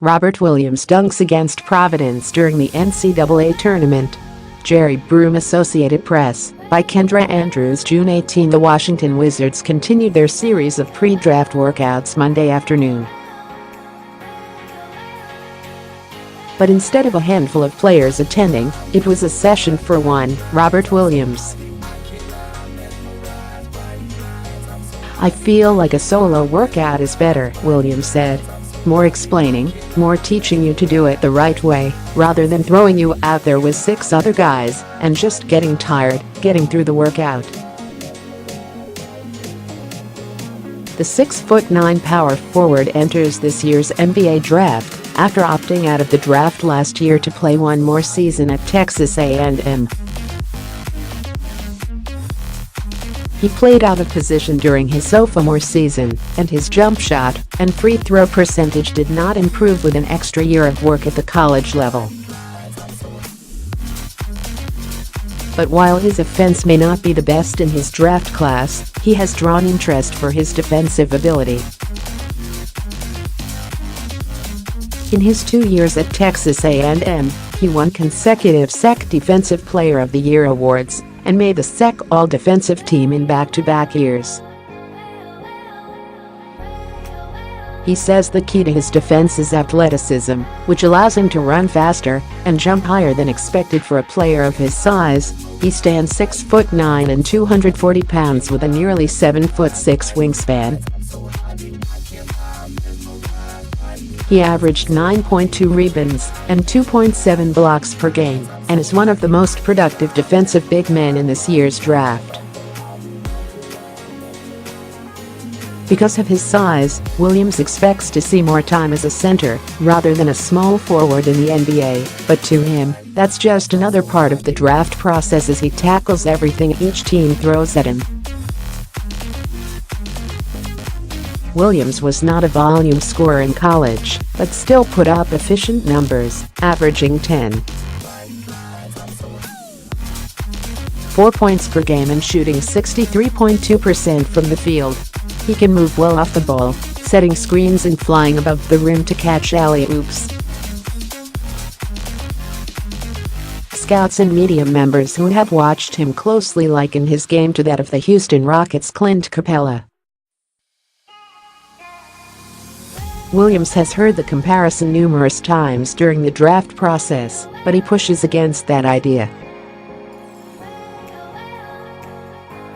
Robert Williams dunks against Providence during the NCAA tournament. Gerry Broome, Associated Press, by Kendra Andrews June 18. The Washington Wizards continued their series of pre-draft workouts Monday afternoon. But instead of a handful of players attending, it was a session for one, Robert Williams. "I feel like a solo workout is better," Williams said. "More explaining, more teaching you to do it the right way, rather than throwing you out there with 6 other guys and just getting tired, getting through the workout." The 6'9" power forward enters this year's NBA draft after opting out of the draft last year to play one more season at Texas A&M. He played out of position during his sophomore season, and his jump shot and free throw percentage did not improve with an extra year of work at the college level. But while his offense may not be the best in his draft class, he has drawn interest for his defensive ability. In his 2 years at Texas A&M, he won consecutive SEC Defensive Player of the Year awards and made the SEC All-Defensive Team in back-to-back years. He says the key to his defense is athleticism, which allows him to run faster and jump higher than expected for a player of his size. He stands 6'9" and 240 pounds with a nearly 7'6" wingspan. He averaged 9.2 rebounds and 2.7 blocks per game and is one of the most productive defensive big men in this year's draft. Because of his size, Williams expects to see more time as a center rather than a small forward in the NBA, but to him, that's just another part of the draft process as he tackles everything each team throws at him. Williams was not a volume scorer in college, but still put up efficient numbers, averaging 10.4 points per game and shooting 63.2% from the field. He can move well off the ball, setting screens and flying above the rim to catch alley-oops. Scouts and media members who have watched him closely liken his game to that of the Houston Rockets' Clint Capela. Williams has heard the comparison numerous times during the draft process, but he pushes against that idea.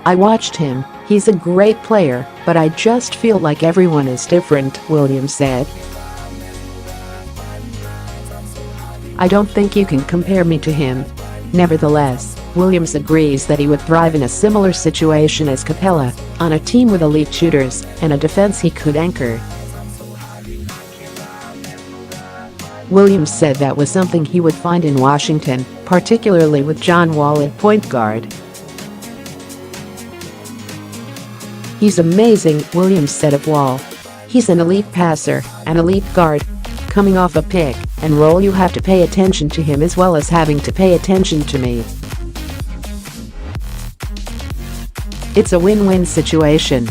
"I watched him, he's a great player, but I just feel like everyone is different," Williams said. "I don't think you can compare me to him." Nevertheless, Williams agrees that he would thrive in a similar situation as Capela, on a team with elite shooters and a defense he could anchor. Williams said that was something he would find in Washington, particularly with John Wall at point guard. "He's amazing," Williams said of Wall. "He's an elite passer, an elite guard. Coming off a pick and roll, you have to pay attention to him as well as having to pay attention to me. It's a win-win situation."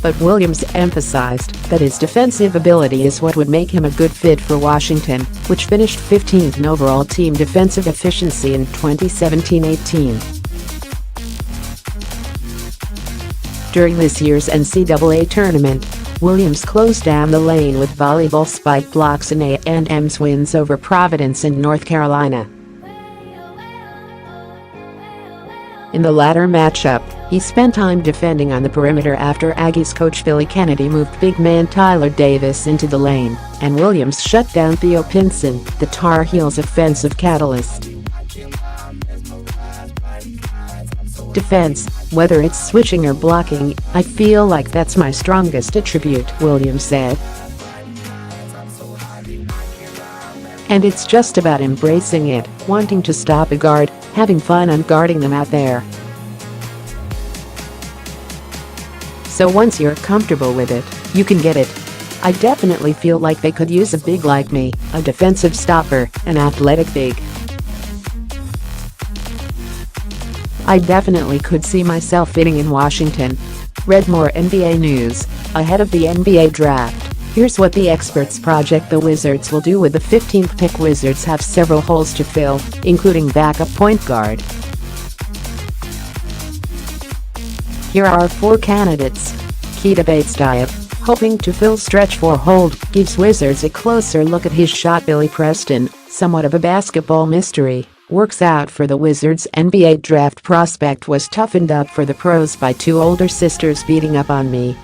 But Williams emphasized that his defensive ability is what would make him a good fit for Washington, which finished 15th in overall team defensive efficiency in 2017-18. During this year's NCAA tournament, Williams closed down the lane with volleyball spike blocks in A&M's wins over Providence and North Carolina. In the latter matchup, he spent time defending on the perimeter after Aggies coach Billy Kennedy moved big man Tyler Davis into the lane, and Williams shut down Theo Pinson, the Tar Heels' offensive catalyst. "Defense, whether it's switching or blocking, I feel like that's my strongest attribute," Williams said. "And it's just about embracing it, wanting to stop a guard, having fun on guarding them out there. So once you're comfortable with it, you can get it. I definitely feel like they could use a big like me, a defensive stopper, an athletic big." I definitely could see myself fitting in Washington. Read more NBA news ahead of the NBA draft. Here's what the experts project the Wizards will do with the 15th pick. Wizards have several holes to fill, including backup point guard. Here are 4 candidates. Keita Bates-Diop, hoping to fill stretch 4 hole, gives Wizards a closer look at his shot. Billy Preston, somewhat of a basketball mystery, works out for the Wizards. NBA draft prospect was toughened up for the pros by 2 older sisters beating up on me.